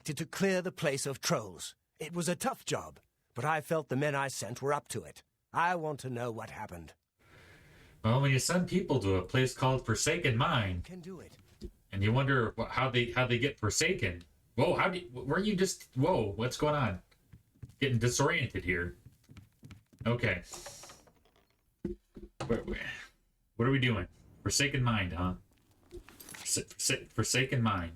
To clear the place of trolls. It was a tough job, but I felt the men I sent were up to it. I want to know what happened. Well, when you send people to a place called Forsaken Mine, Can do it. and you wonder how they get forsaken. Whoa, weren't you just? Whoa, what's going on? Getting disoriented here. Okay. What are we doing? Forsaken Mind, huh? Forsaken Mind.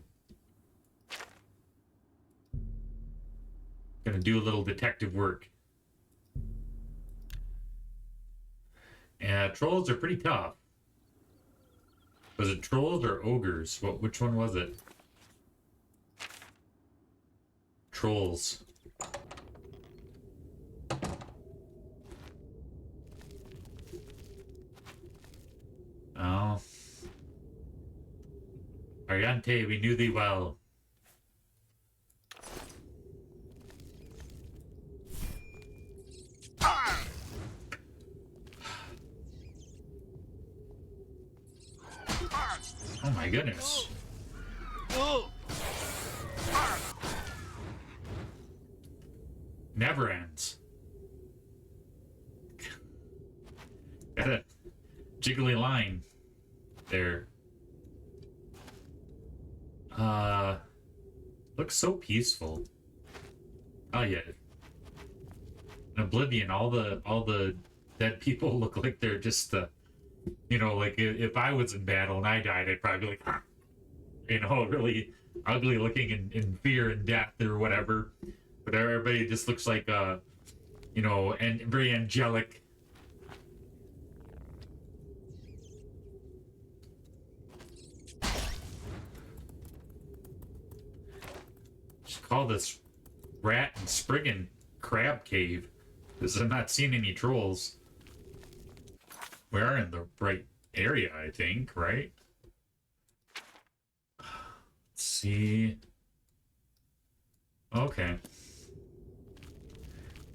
Gonna do a little detective work. Yeah, trolls are pretty tough. Was it trolls or ogres? Which one was it? Trolls. Oh. Ariante, we knew thee well. Oh my goodness. Never ends. Got a jiggly line there. Looks so peaceful. Oh yeah. In Oblivion, all the dead people look like they're just you know, like if I was in battle and I died, I'd probably be like, you know, really ugly looking in fear and death or whatever. But everybody just looks like, you know, and very angelic. Just call this rat and Spriggan crab cave. Because I'm not seeing any trolls. We are in the right area, I think, right? Let's see. Okay.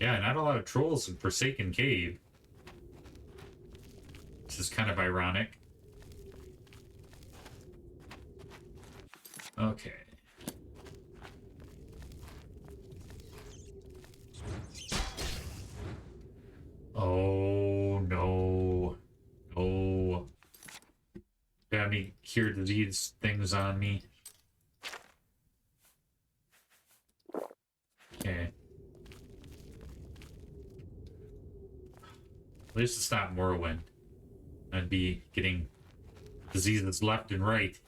Yeah, not a lot of trolls in Forsaken Cave. This is kind of ironic. Okay. Oh, no. No. Got any cure disease things on me. Okay. At least it's not Morrowind. I'd be getting diseases left and right.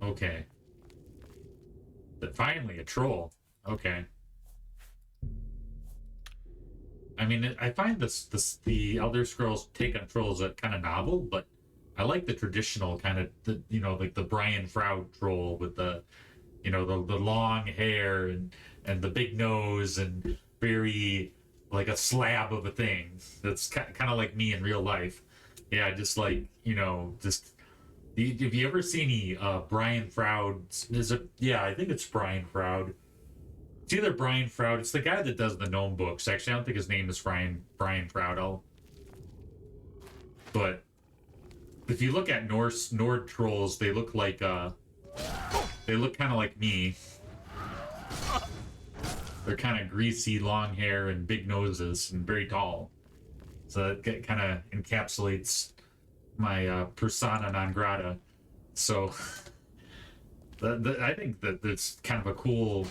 Okay. But finally, a troll. Okay. I mean, I find the Elder Scrolls take on trolls kind of novel, but I like the traditional kind of, you know, like the Brian Froud troll with the, you know, the long hair and the big nose and very like a slab of a thing. That's kind of like me in real life. Yeah, just like, you know, just. Have you ever seen any Brian Froud? Is it? Yeah, I think it's Brian Froud. It's either Brian Froud. It's the guy that does the gnome books. Actually, I don't think his name is Brian Froud. But if you look at Nord trolls, they look like they look kind of like me. They're kind of greasy, long hair, and big noses, and very tall. So that kind of encapsulates my persona non grata. So I think that that's kind of a cool.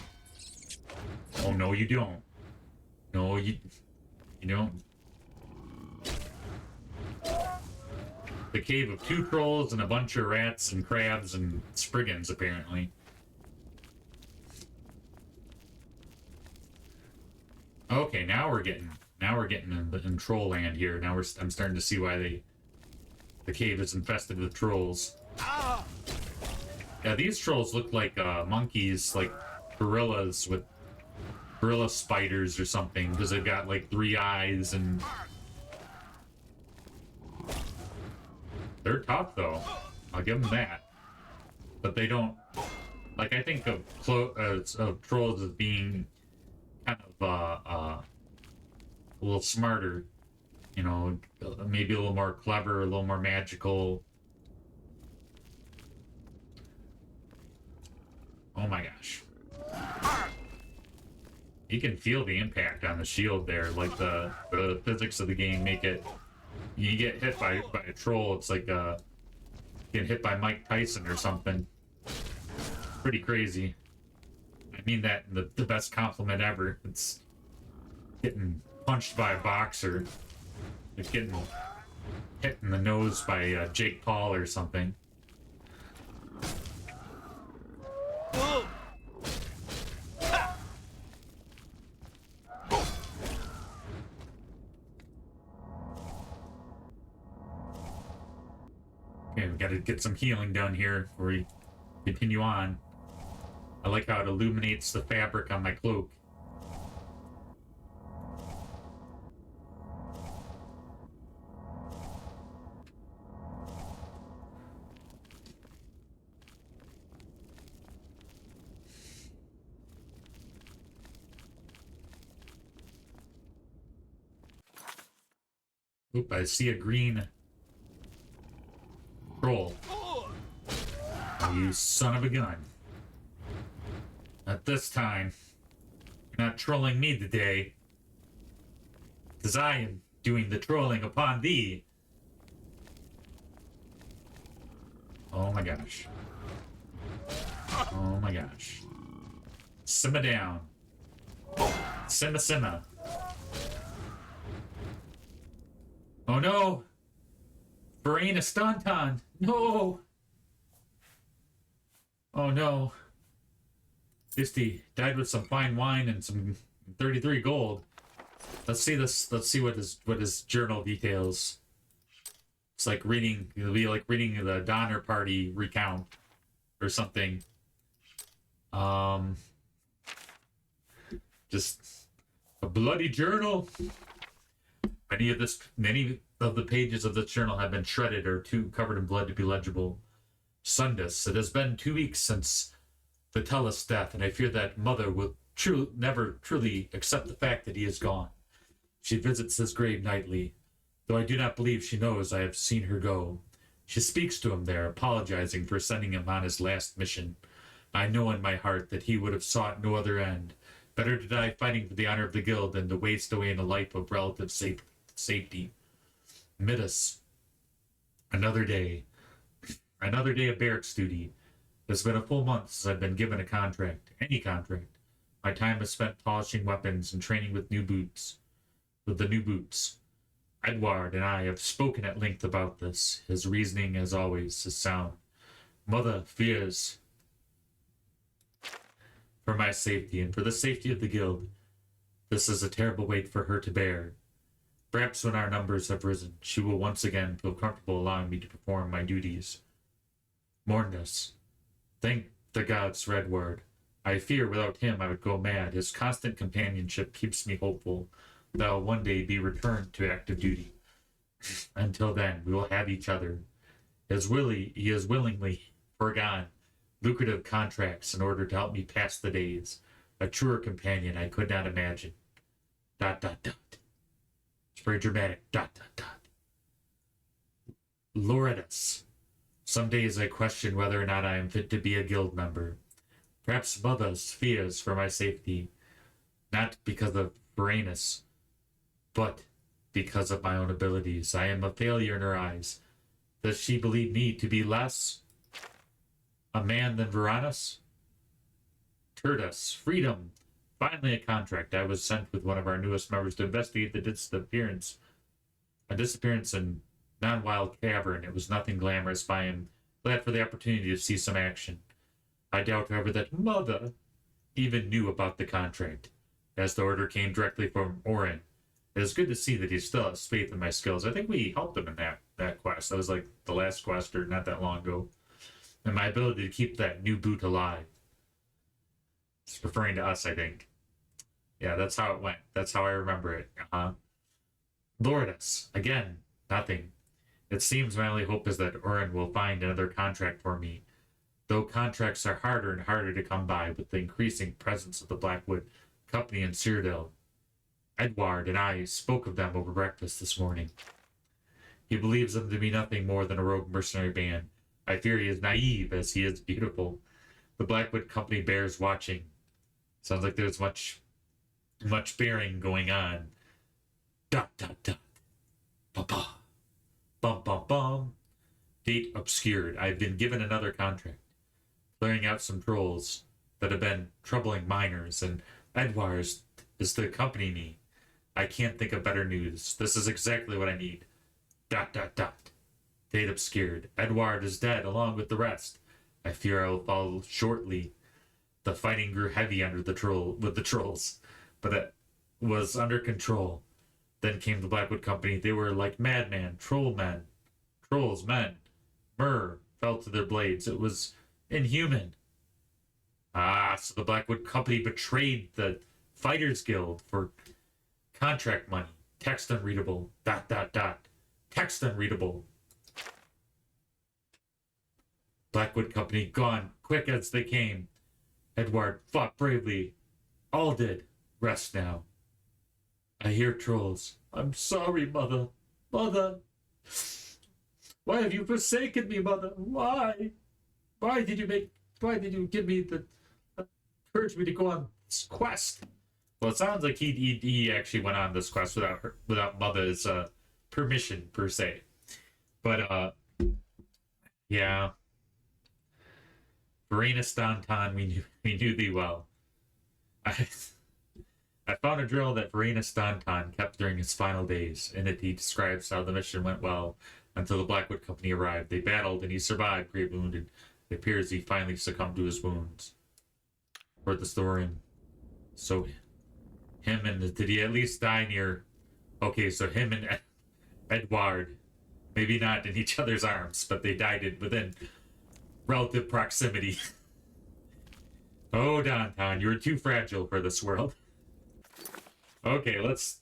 Oh no, you don't. No, you don't. The cave of two trolls and a bunch of rats and crabs and Spriggans, apparently. Okay, now we're getting in troll land here. Now I'm starting to see why the cave is infested with trolls. Yeah, these trolls look like monkeys, like gorillas with gorilla spiders or something, because they've got like 3 eyes and they're tough though. I'll give them that. But they don't like. I think of trolls as being kind of a little smarter. You know, maybe a little more clever, a little more magical. Oh my gosh. You can feel the impact on the shield there. Like the physics of the game make it. You get hit by a troll, it's like getting hit by Mike Tyson or something. Pretty crazy. I mean that in the best compliment ever. It's getting punched by a boxer. It's getting hit in the nose by Jake Paul or something. Okay, we gotta get some healing done here before we continue on. I like how it illuminates the fabric on my cloak. Oop, I see a green troll. Oh, you son of a gun. Not this time. You're not trolling me today. Because I am doing the trolling upon thee. Oh my gosh. Oh my gosh. Simmer down. Simmer, simmer. Oh no! Verena Stanton! No! Oh no. Disty died with some fine wine and some 33 gold. Let's see this. Let's see what his journal details. It's like reading. It'll be like reading the Donner Party recount or something. Just a bloody journal. Many of the pages of this journal have been shredded or too covered in blood to be legible. Sundus, it has been 2 weeks since Vitalis' death, and I fear that Mother will never truly accept the fact that he is gone. She visits his grave nightly, though I do not believe she knows I have seen her go. She speaks to him there, apologizing for sending him on his last mission. I know in my heart that he would have sought no other end. Better to die fighting for the honor of the guild than to waste away in a life of relative safety. Midas. Another day of barracks duty. It's been a full month since I've been given a contract. Any contract. My time is spent polishing weapons and training with the new boots. Edward and I have spoken at length about this. His reasoning, as always, is sound. Mother fears for my safety and for the safety of the guild. This is a terrible weight for her to bear. Perhaps when our numbers have risen, she will once again feel comfortable allowing me to perform my duties. Mornus. Thank the gods for Edward. I fear without him I would go mad. His constant companionship keeps me hopeful that I'll one day be returned to active duty. Until then, we will have each other. He has willingly forgone lucrative contracts in order to help me pass the days. A truer companion I could not imagine. ... It's very dramatic. ... Loretus. Some days I question whether or not I am fit to be a guild member. Perhaps Mother's fears for my safety, not because of Varanus, but because of my own abilities. I am a failure in her eyes. Does she believe me to be less a man than Varanus? Tertus, freedom. Finally a contract. I was sent with one of our newest members to investigate the disappearance in Non-Wild Cavern. It was nothing glamorous, but I am glad for the opportunity to see some action. I doubt, however, that Mother even knew about the contract, as the order came directly from Orin. It is good to see that he still has faith in my skills. I think we helped him in that quest. That was like the last quest, or not that long ago. And my ability to keep that new boot alive. It's referring to us, I think. Yeah, that's how it went. That's how I remember it. Loretus. Again, nothing. It seems my only hope is that Orin will find another contract for me. Though contracts are harder and harder to come by with the increasing presence of the Blackwood Company in Cyrodiil. Edward and I spoke of them over breakfast this morning. He believes them to be nothing more than a rogue mercenary band. I fear he is naive as he is beautiful. The Blackwood Company bears watching. Sounds like there's much bearing going on. Dot dot dot. Ba-ba. Bum bum bum. Date obscured. I've been given another contract. Clearing out some trolls that have been troubling miners, and Edwards is to accompany me. I can't think of better news. This is exactly what I need. Dot dot dot. Date obscured. Edward is dead along with the rest. I fear I will fall shortly. The fighting grew heavy under the trolls, but it was under control. Then came the Blackwood Company. They were like madmen, trolls, men. Myrrh fell to their blades. It was inhuman. Ah, so the Blackwood Company betrayed the Fighters Guild for contract money. Text unreadable. Dot dot dot. Text unreadable. Blackwood Company gone, quick as they came. Edward fought bravely. All did. Rest now. I hear trolls. I'm sorry, Mother. Mother. Why have you forsaken me, Mother? Why? Why did you give me the encourage me to go on this quest? Well, it sounds like he actually went on this quest without Mother's permission per se. But yeah. Verena Stanton, we knew thee well. I found a drill that Verena Stanton kept during his final days. In it, he describes how the mission went well until the Blackwood Company arrived. They battled, and he survived, grave wounded. It appears he finally succumbed to his wounds. Heard the story. So, did he at least die near... Okay, so him and Edward, maybe not in each other's arms, but they died within relative proximity. Oh, Danton, you're too fragile for this world. Okay, let's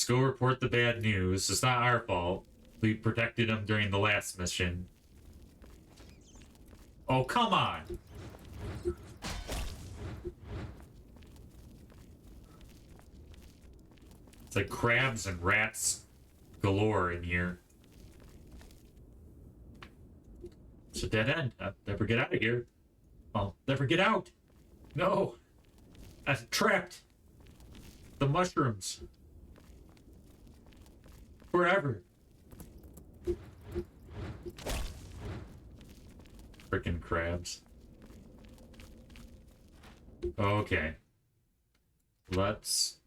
go report the bad news. It's not our fault. We protected him during the last mission. Oh, come on! It's like crabs and rats galore in here. It's a dead end. I'll never get out of here. I'll never get out. No. I'm trapped. The mushrooms. Forever. Frickin' crabs. Okay. Let's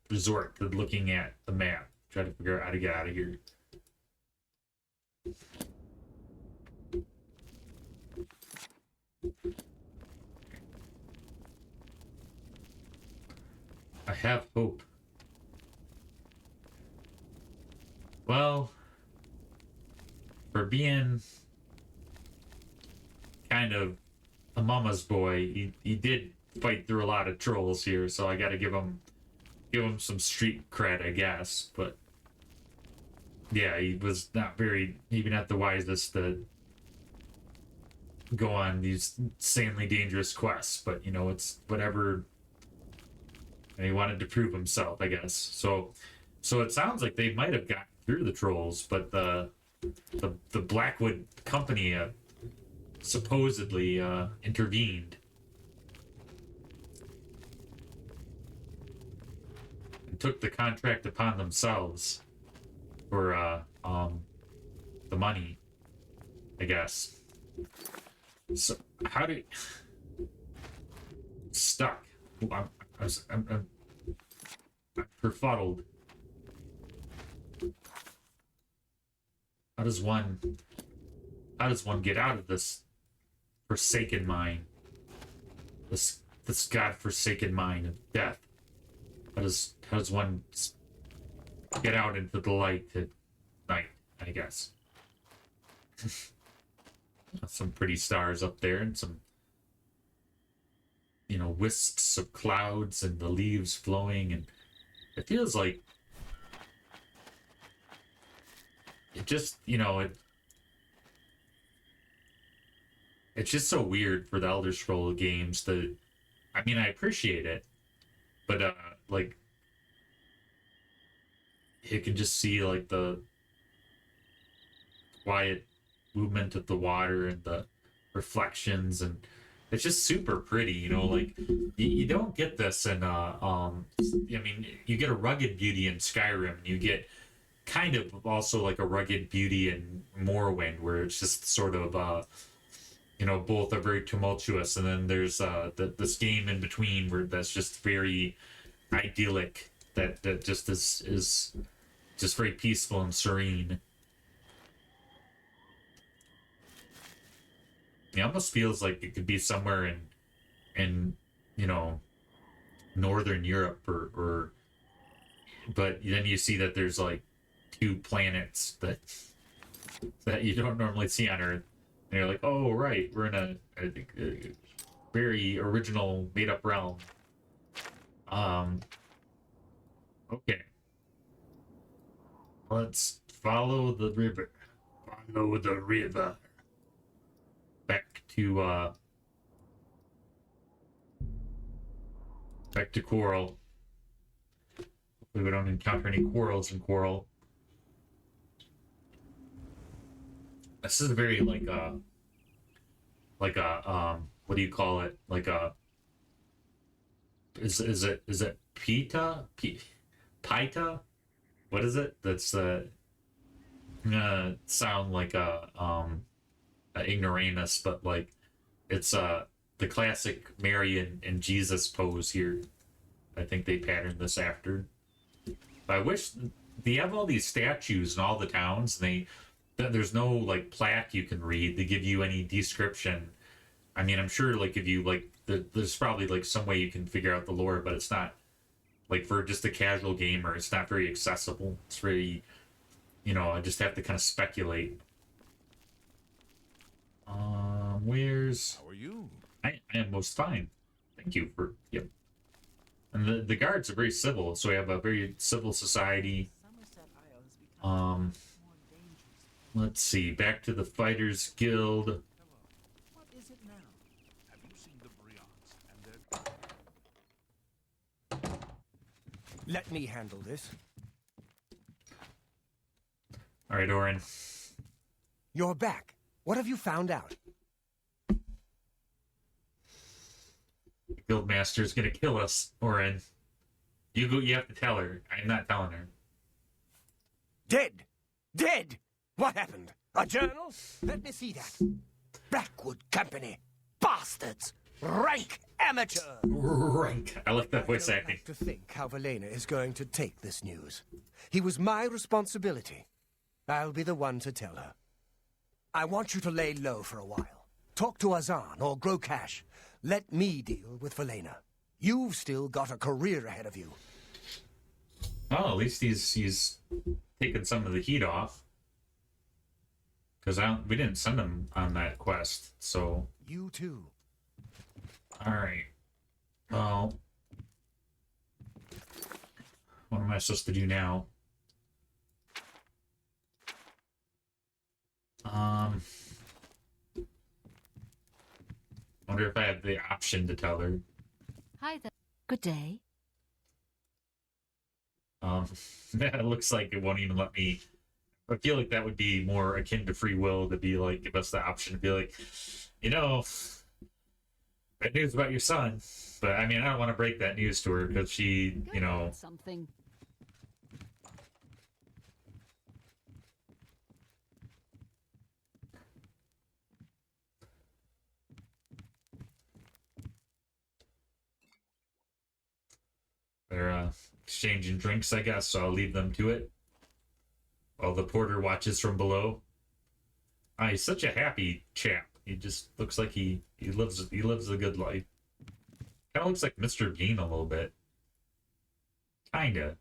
resort to looking at the map. Try to figure out how to get out of here. I have hope. Well, for being kind of a mama's boy, he did fight through a lot of trolls here, so I gotta give him some street cred, I guess. But yeah, he was maybe not the wisest to go on these insanely dangerous quests, but you know, it's whatever. And he wanted to prove himself, I guess. So it sounds like they might have gotten through the trolls, but the Blackwood Company supposedly intervened and took the contract upon themselves for the money, I guess. So how do stuck? I'm befuddled. How does one get out of this forsaken mine? This godforsaken mine of death. How does one get out into the light at night, I guess? Some pretty stars up there and some, you know, wisps of clouds and the leaves flowing, and it feels like it just, you know, it's just so weird for the Elder Scrolls games to, I mean, I appreciate it, but like you can just see like the quiet movement of the water and the reflections, and it's just super pretty. You know, like you don't get this in I mean, you get a rugged beauty in Skyrim. You get kind of also like a rugged beauty in Morrowind, where it's just sort of you know, both are very tumultuous, and then there's this game in between where that's just very idyllic, that just is just very peaceful and serene. It almost feels like it could be somewhere in you know, northern Europe, or but then you see that there's like two planets that you don't normally see on Earth, and you're like, oh right, we're in a very original made up realm. Okay, let's follow the river. Follow the river back to Coral. Hopefully we don't encounter any quarrels in Coral. This is a very like a what do you call it? Like a is it pita? Pita? What is it? That's gonna sound like a ignoramus, but like it's the classic Mary and Jesus pose here. I think they patterned this after. But I wish they have all these statues in all the towns, and there's no like plaque you can read to give you any description. I mean, I'm sure like if you like there's probably like some way you can figure out the lore, but it's not like for just a casual gamer, it's not very accessible. It's very, you know, I just have to kind of speculate. Where's... How are you? I am most fine. Thank you for... Yep. And the guards are very civil, so we have a very civil society. Let's see. Back to the Fighters Guild. What is it now? Have you seen the Brions and their... Let me handle this. All right, Orin. You're back. What have you found out? The Guildmaster's gonna kill us, Orin. You go. You have to tell her. I'm not telling her. Dead! Dead! What happened? A journal? Let me see that. Blackwood Company. Bastards! Rank amateur! Rank. I like that voice acting. To think how Valena is going to take this news. He was my responsibility. I'll be the one to tell her. I want you to lay low for a while. Talk to Azan or grow cash. Let me deal with Valena. You've still got a career ahead of you. Oh, at least he's taken some of the heat off. Because we didn't send him on that quest, so... You too. Alright. Well... What am I supposed to do now? Wonder if I have the option to tell her. Hi there. Good day. It looks like it won't even let me. I feel like that would be more akin to free will, to be like, give us the option to be like, you know, bad news about your son. But I mean, I don't want to break that news to her because she, you know. Something. They're exchanging drinks, I guess, so I'll leave them to it. While the porter watches from below. He's such a happy chap. He just looks like he lives a good life. Kind of looks like Mr. Bean a little bit. Kinda.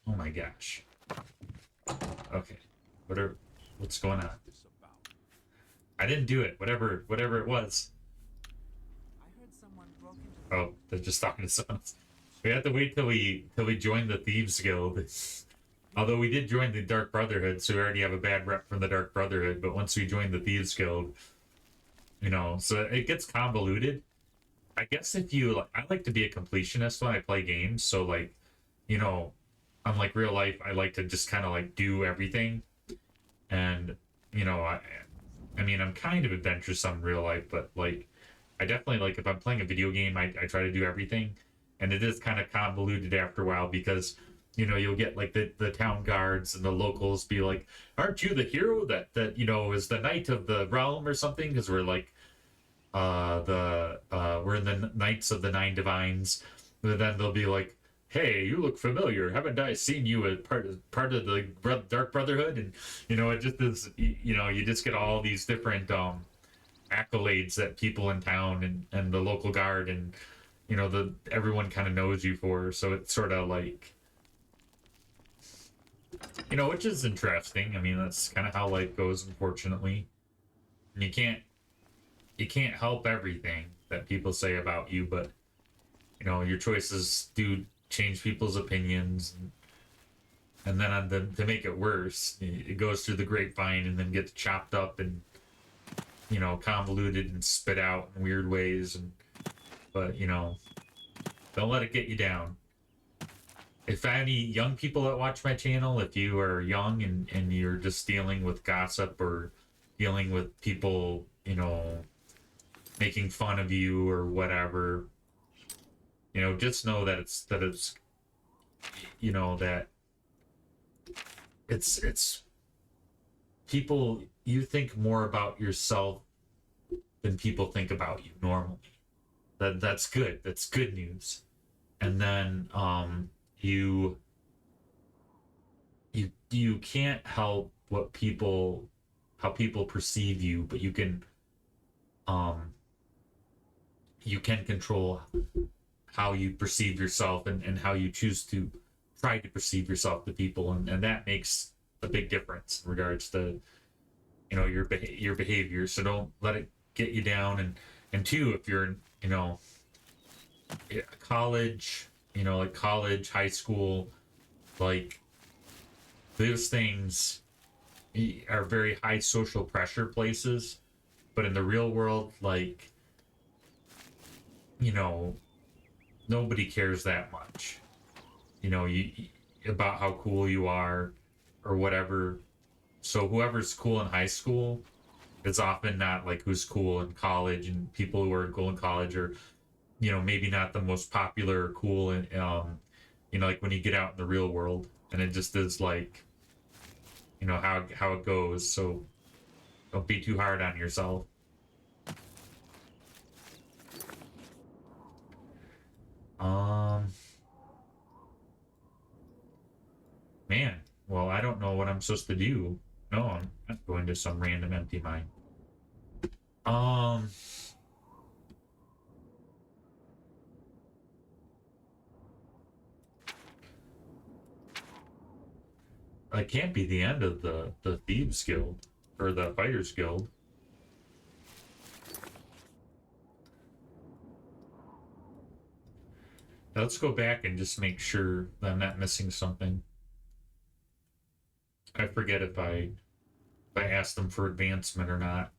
Oh my gosh. Okay. What's going on? I didn't do it. Whatever it was. Oh, they're just talking to someone else. We have to wait till we join the Thieves Guild. Although we did join the Dark Brotherhood, so we already have a bad rep from the Dark Brotherhood. But once we join the Thieves Guild, you know, so it gets convoluted. I guess if you, I like to be a completionist when I play games. So like, you know, unlike real life, I like to just kind of like do everything. And, you know, I mean, I'm kind of adventuresome in real life, but like, I definitely like if I'm playing a video game, I try to do everything. And it is kind of convoluted after a while because, you know, you'll get like the town guards and the locals be like, aren't you the hero that you know, is the knight of the realm or something? Because we're like, we're in the Knights of the Nine Divines. But then they'll be like, hey, you look familiar. Haven't I seen you as part of the Dark Brotherhood? And, you know, it just is, you know, you just get all these different, accolades that people in town and the local guard and, you know, everyone kind of knows you for. So it's sort of like, you know, which is interesting. I mean, that's kind of how life goes, unfortunately. And you can't help everything that people say about you, but, you know, your choices do change people's opinions. And then to make it worse, it goes through the grapevine and then gets chopped up and, you know, convoluted and spit out in weird ways. But, you know, don't let it get you down. If any young people that watch my channel, if you are young and you're just dealing with gossip or dealing with people, you know, making fun of you or whatever, you know, just know that it's you know, that it's people, you think more about yourself than people think about you normally. That's good. That's good news. And then you can't help how people perceive you, but you can control how you perceive yourself and how you choose to try to perceive yourself to people, and that makes a big difference in regards to, you know, your behavior. So don't let it get you down. And two, if you're in, you know, college, you know, like college, high school, like those things are very high social pressure places, but in the real world, like, you know, nobody cares that much, you know, about how cool you are or whatever. So whoever's cool in high school is often not like who's cool in college, and people who are cool in college are, you know, maybe not the most popular or cool. And you know, like when you get out in the real world, and it just is like, you know, how it goes. So don't be too hard on yourself. Man, well, I don't know what I'm supposed to do. No, I'm not going to some random empty mine. It can't be the end of the Thieves Guild or the Fighters Guild. Now let's go back and just make sure that I'm not missing something. I forget if I asked them for advancement or not.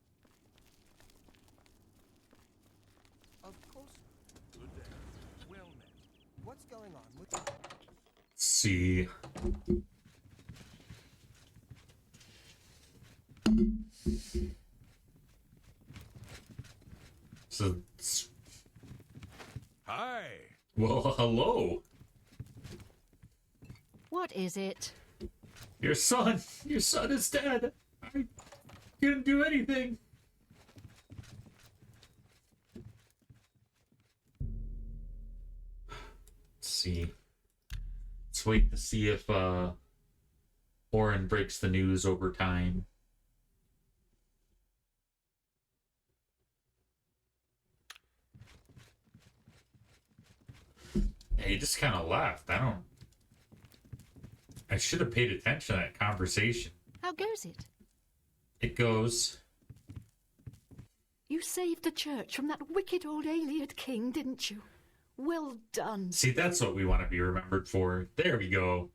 Of course. Good day. Well met. What's going on with... Let's see. So, Hi. well, hello. What is it? Your son is dead. I didn't do anything. Let's see. Let's wait to see if Oren breaks the news over time. Yeah, he just kind of left. I should have paid attention to that conversation. How goes it? It goes, You saved the church from that wicked old Ayleid king, didn't you? Well done. see, that's what we want to be remembered for. There we go.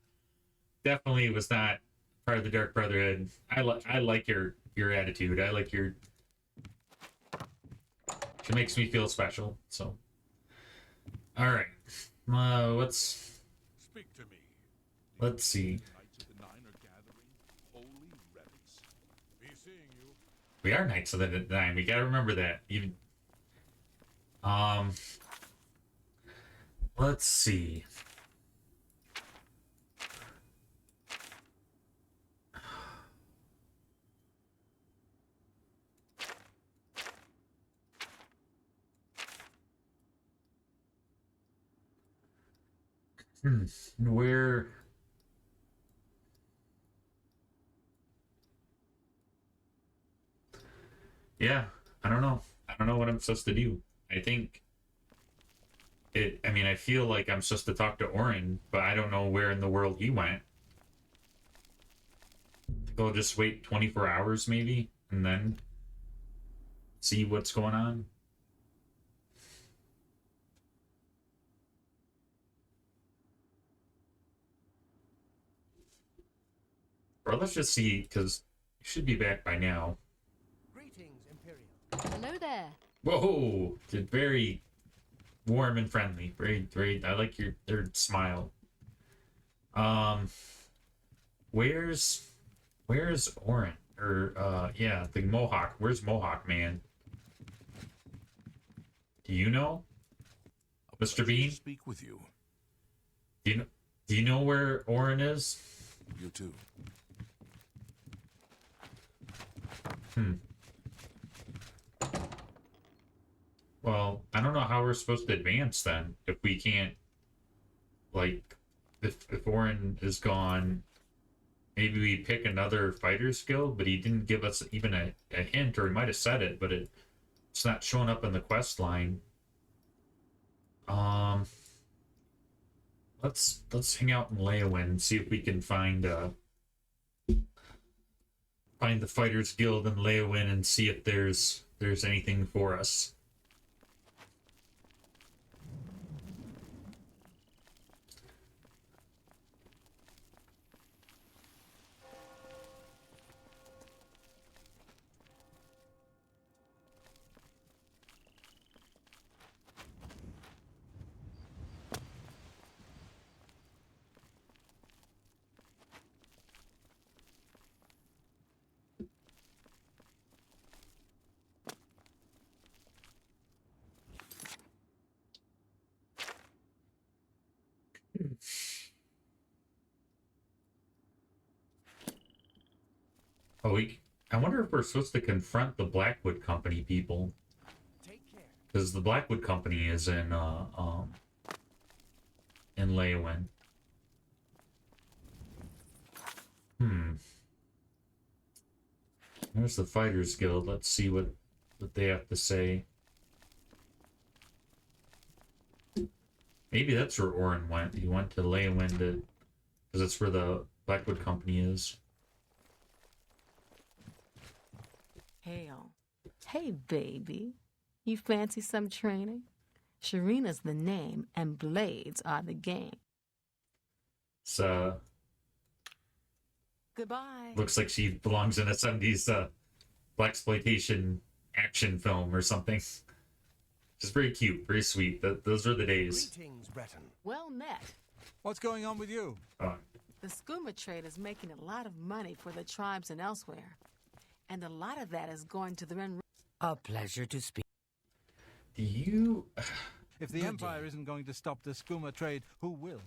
Definitely was not part of the Dark Brotherhood. I like your attitude. I like your... She makes me feel special, so... Alright. What's... Speak to me. Let's see. Knights of the Nine are gathering holy relics. Be seeing you. We are Knights of the Nine. We gotta remember that. Even let's see. Where? Yeah, I don't know. I don't know what I'm supposed to do. I think I mean, I feel like I'm supposed to talk to Orin, but I don't know where in the world he went. I'll just wait 24 hours maybe, and then see what's going on. Or let's just see, because he should be back by now. Greetings, Imperial. Hello there. Whoa! Very warm and friendly. Very, very. I like your smile. Where's Orin? Or yeah, the Mohawk. Where's Mohawk Man? Do you know, Mr. Pleasure Bean? to speak with you. Do you know where Orin is? You too. Well, I don't know how we're supposed to advance then if we can't, like, if Orin is gone, maybe we pick another fighter's guild, but he didn't give us even a hint, or he might have said it, but it's not showing up in the quest line. Let's hang out in Leyawind and see if we can find the fighters guild in Leyawind and see if there's anything for us. Oh, I wonder if we're supposed to confront the Blackwood Company people. Take care. Because the Blackwood Company is in Leyawind. There's the Fighters Guild. Let's see what they have to say. Maybe that's where Orin went. He went to Leyawind because that's where the Blackwood Company is. Hell. Hey, baby. You fancy some training? Sharina's the name, and blades are the game. So, Goodbye. looks like she belongs in a 70s blaxploitation action film or something. Just very cute, very sweet. Those are the days. Greetings, Breton. Well met. What's going on with you? The skooma trade is making a lot of money for the tribes and elsewhere. And a lot of that is going to the Ren. A pleasure to speak. Do you... If the Empire isn't going to stop the skooma trade, who will?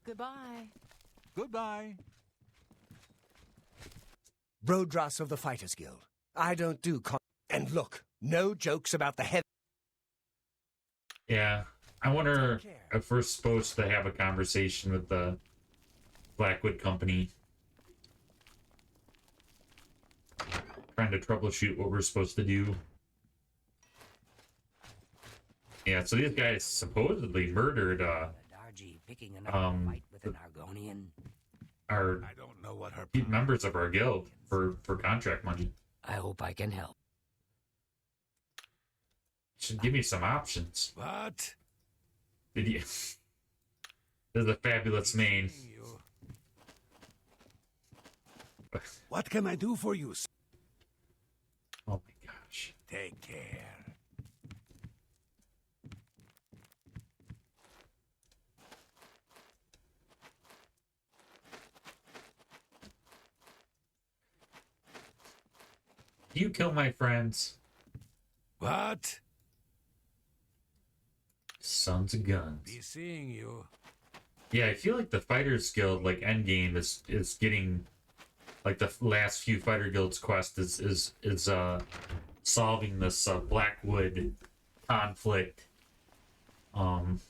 Goodbye. Goodbye. Brodras of the Fighters Guild. I don't do and look, no jokes about the head. Yeah, I wonder if we're supposed to have a conversation with the Blackwood Company. Trying to troubleshoot what we're supposed to do. Yeah, so these guys supposedly murdered Darji picking another fight with an Argonian. our I don't know what her members of our guild for contract money. I hope I can help. Should give me some options. What? Did you? This is a fabulous name. What can I do for you? Oh my gosh. Take care. You kill my friends. What? Sons of guns. Be seeing you. Yeah, I feel like the Fighters Guild, like endgame, is getting like the last few Fighter Guilds quest is solving this Blackwood conflict. And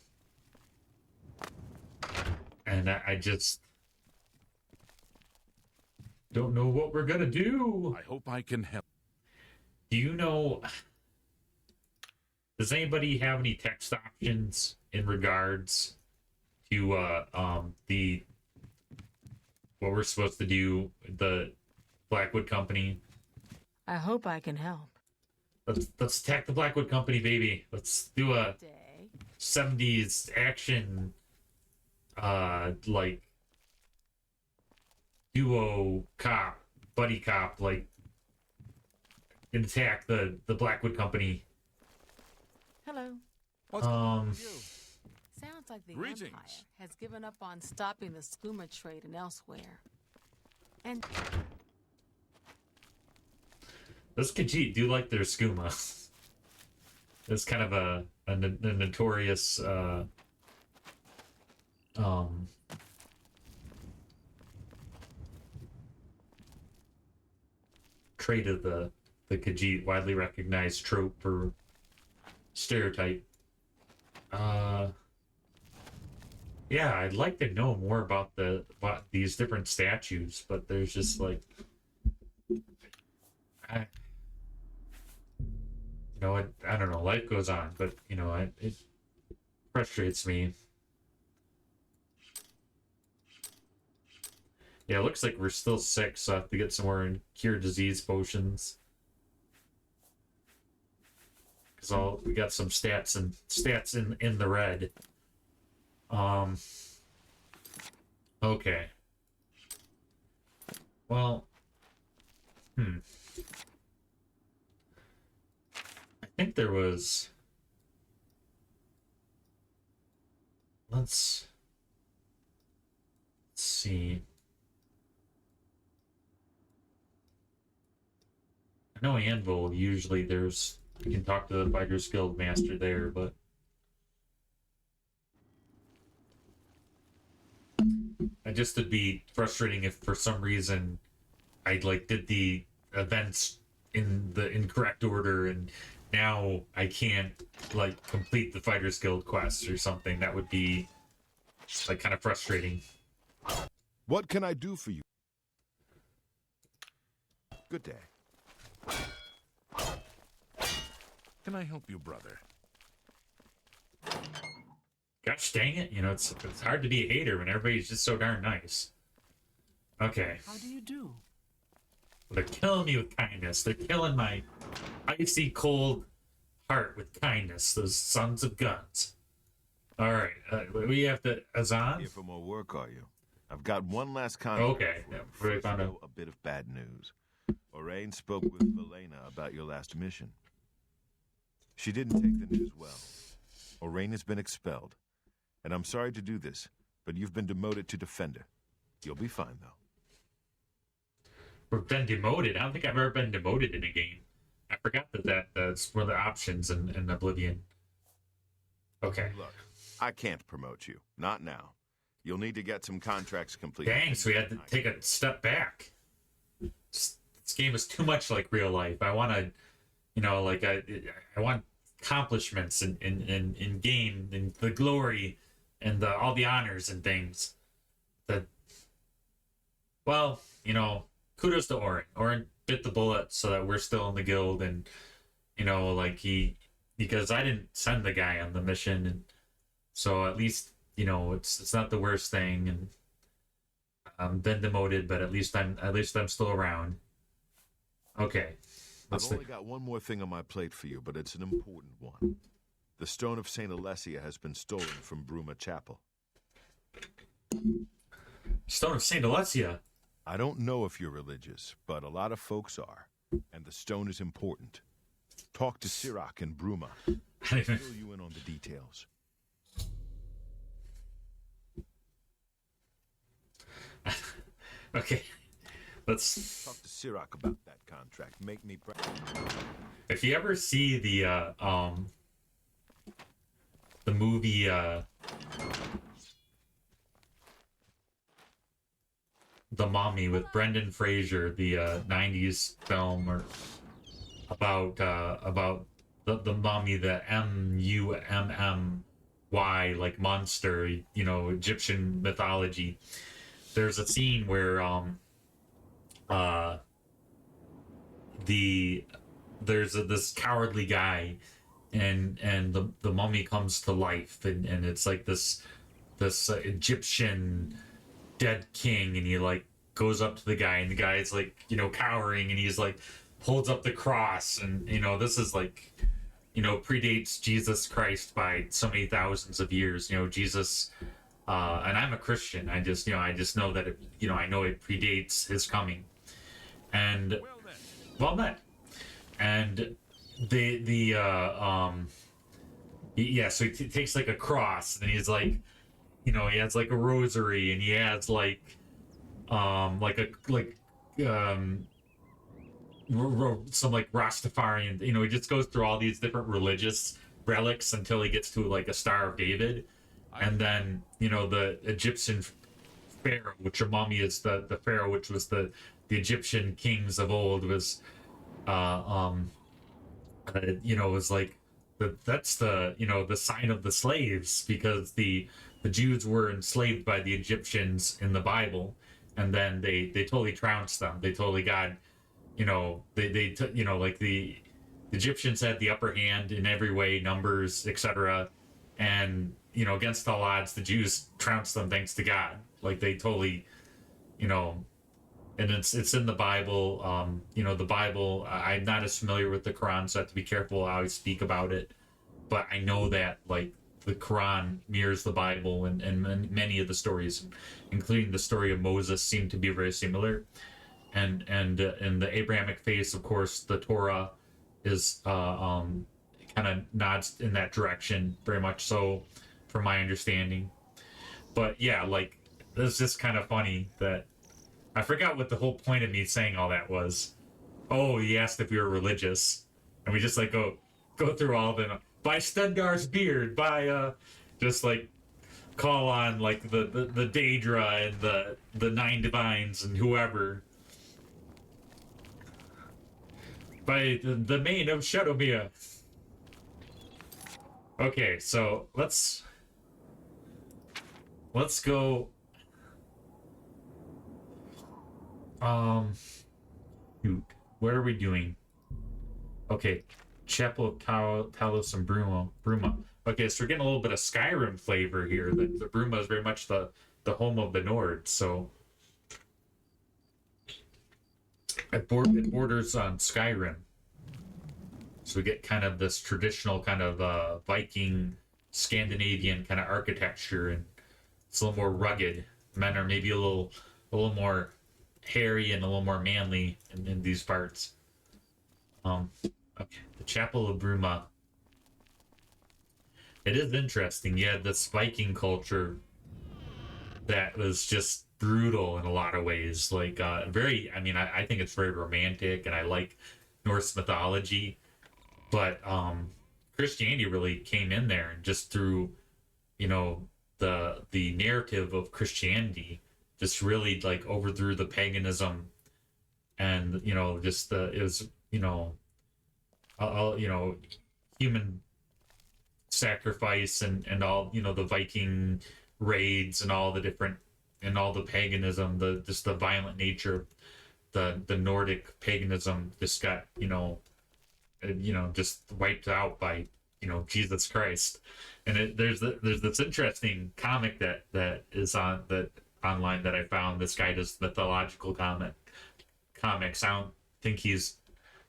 I just don't know what we're gonna do. I hope I can help. Do you know? Does anybody have any text options in regards to the what we're supposed to do, the Blackwood Company? I hope I can help. Let's attack the Blackwood Company, baby. Let's do a Day. 70s action like duo cop, buddy cop, like attack the Blackwood Company. Hello. What's going on with you? Sounds like the Greetings. Empire has given up on stopping the skooma trade and elsewhere. And Those Khajiit do like their skooma. It's kind of a notorious trait of the Khajiit, widely recognized trope or stereotype. Yeah, I'd like to know more about these different statues, but there's just like, I don't know. Life goes on, but it frustrates me. Yeah, it looks like we're still sick, so I have to get some more cure disease potions. Because we got some stats in the red. Okay. Well, I think there was. Let's see. I know Anvil, usually you can talk to the Fighters Guild Master there, but it'd be frustrating if for some reason I did the events in the incorrect order and now I can't complete the Fighters Guild quests or something. That would be kind of frustrating. What can I do for you? Good day. Can I help you, brother? Gosh dang it, it's hard to be a hater when everybody's just so darn nice. Okay. How do you do? They're killing me with kindness. They're killing my icy cold heart with kindness. Those sons of guns. All right, we have to Azan. Here for more work, are you? I've got one last contract. Okay, for you. yeah, we First, found though, a bit of bad news. Orain spoke with Valena about your last mission. She didn't take the news well. Orain has been expelled. And I'm sorry to do this, but you've been demoted to Defender. You'll be fine, though. We've been demoted. I don't think I've ever been demoted in a game. I forgot that's one of the options in Oblivion. Okay. Look, I can't promote you. Not now. You'll need to get some contracts completed. Dang, so we had to take a step back. This game is too much like real life. I want to, I want accomplishments in game and the glory and all the honors and things. Kudos to Orin. Orin bit the bullet so that we're still in the guild, and because I didn't send the guy on the mission, and so at least it's not the worst thing, and I'm been demoted, but at least I'm still around. Okay. I've only got one more thing on my plate for you, but it's an important one. The Stone of St. Alessia has been stolen from Bruma Chapel. Stone of St. Alessia? I don't know if you're religious, but a lot of folks are, and the stone is important. Talk to Sirach and Bruma. I'll fill you in on the details. Okay. let's Talk to Sirach about that contract. Make me if you ever see the movie The Mummy with Brendan Fraser, the 90s film or about the mummy, the Mummy, like monster, you know, Egyptian mythology. There's a scene where there's this cowardly guy and the mummy comes to life and it's like this Egyptian dead king, and he like goes up to the guy and the guy's like, you know, cowering, and he's like holds up the cross, and you know, this is like, you know, predates Jesus Christ by so many thousands of years. You know, Jesus and I'm a Christian. I just know that it, you know, I know it predates his coming. And well met. And so he takes like a cross, and he's like, you know, he has like a rosary, and he has like some like Rastafarian, you know, he just goes through all these different religious relics until he gets to like a Star of David. And then, you know, the Egyptian pharaoh, which a mummy is the pharaoh, which was the Egyptian kings of old, was you know, was like that's the, you know, the sign of the slaves, because the Jews were enslaved by the Egyptians in the Bible, and then they totally trounced them. They totally got, you know, you know, like the Egyptians had the upper hand in every way, numbers, etc. And, you know, against all odds, the Jews trounced them thanks to God. Like they totally, you know, and it's in the Bible. You know, the Bible, I'm not as familiar with the Quran, so I have to be careful how I speak about it. But I know that, like, the Quran mirrors the Bible, and many of the stories, including the story of Moses, seem to be very similar. And in the Abrahamic faith, of course, the Torah is kind of nods in that direction, very much so, from my understanding. But yeah, like, it's just kind of funny that I forgot what the whole point of me saying all that was. Oh, he asked if we were religious, and we just like go through all of them. By Stendar's beard, by just like call on like the Daedra and the Nine Divines and whoever. By the Mane of Shadowmere. Okay, so let's go. Shoot, what are we doing? Okay, Chapel of Talos and Bruma. Okay, so we're getting a little bit of Skyrim flavor here. The Bruma is very much the home of the Nord, so it borders on Skyrim. So we get kind of this traditional kind of Viking, Scandinavian kind of architecture, and it's a little more rugged. Men are maybe a little more hairy and a little more manly in these parts. Okay, the Chapel of Bruma. It is interesting. You had this Viking culture that was just brutal in a lot of ways. Like, very, I mean, I think it's very romantic, and I like Norse mythology. But Christianity really came in there, and just through, you know, the narrative of Christianity, just really like overthrew the paganism, and you know, just it was, you know, you know, human sacrifice and all, you know, the Viking raids and all the different, and all the paganism, just the violent nature of the Nordic paganism just got, you know, just wiped out by, you know, Jesus Christ. And there's this interesting comic that is online that I found. This guy does mythological comics. I don't think he's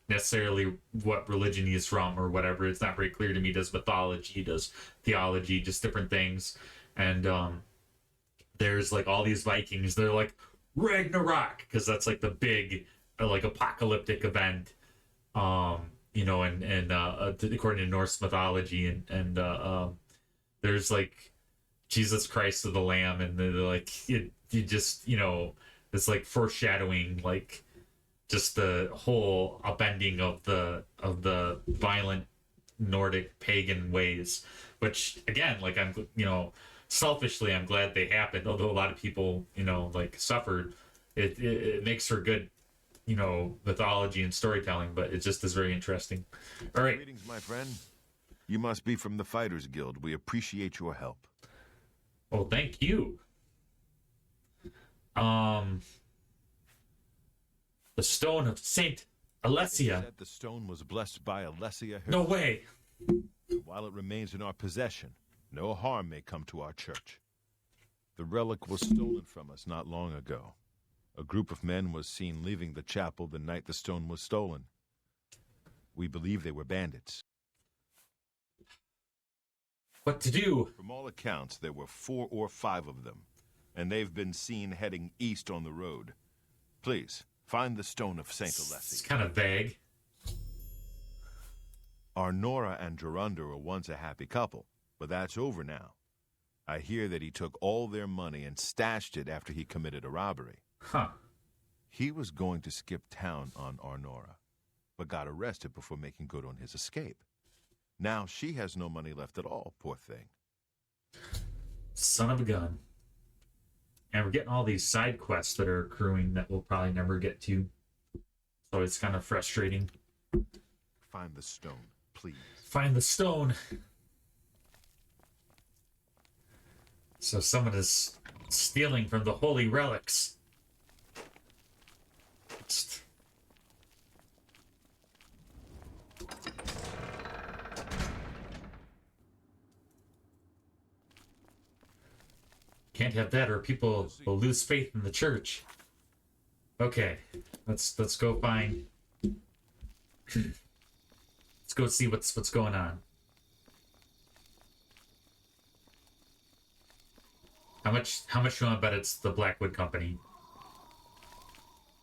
necessarily what religion he's from or whatever. It's not very clear to me. He does mythology, he does theology, just different things. And there's like all these Vikings. They're like Ragnarok, because that's like the big like apocalyptic event. You know, and according to Norse mythology, and there's like Jesus Christ of the Lamb, and they're like you just, you know, It's like foreshadowing, like just the whole upending of the violent Nordic pagan ways. Which again, like I'm, selfishly, I'm glad they happened. Although a lot of people, like suffered. It makes for good, mythology and storytelling. But it just is very interesting. All right. Greetings, my friend. You must be from the Fighters Guild. We appreciate your help. Well, thank you. The stone of Saint Alessia. Said the stone was blessed by Alessia herself. No way. While it remains in our possession, no harm may come to our church. The relic was stolen from us not long ago. A group of men was seen leaving the chapel the night the stone was stolen. We believe they were bandits. What to do? From all accounts, there were 4 or 5 of them, and they've been seen heading east on the road. Please, find the stone of Saint It's Alessia. kind of vague. Arnora and Gerunda were once a happy couple, but that's over now. I hear that he took all their money and stashed it after he committed a robbery. Huh. He was going to skip town on Arnora, but got arrested before making good on his escape. Now she has no money left at all, poor thing. Son of a gun. And we're getting all these side quests that are accruing that we'll probably never get to. So it's kind of frustrating. Find the stone, please. Find the stone. So someone is stealing from the holy relics. Can't have that, or people will lose faith in the church. Okay, let's go find. Let's go see what's going on. How much do you want to bet it's the Blackwood Company?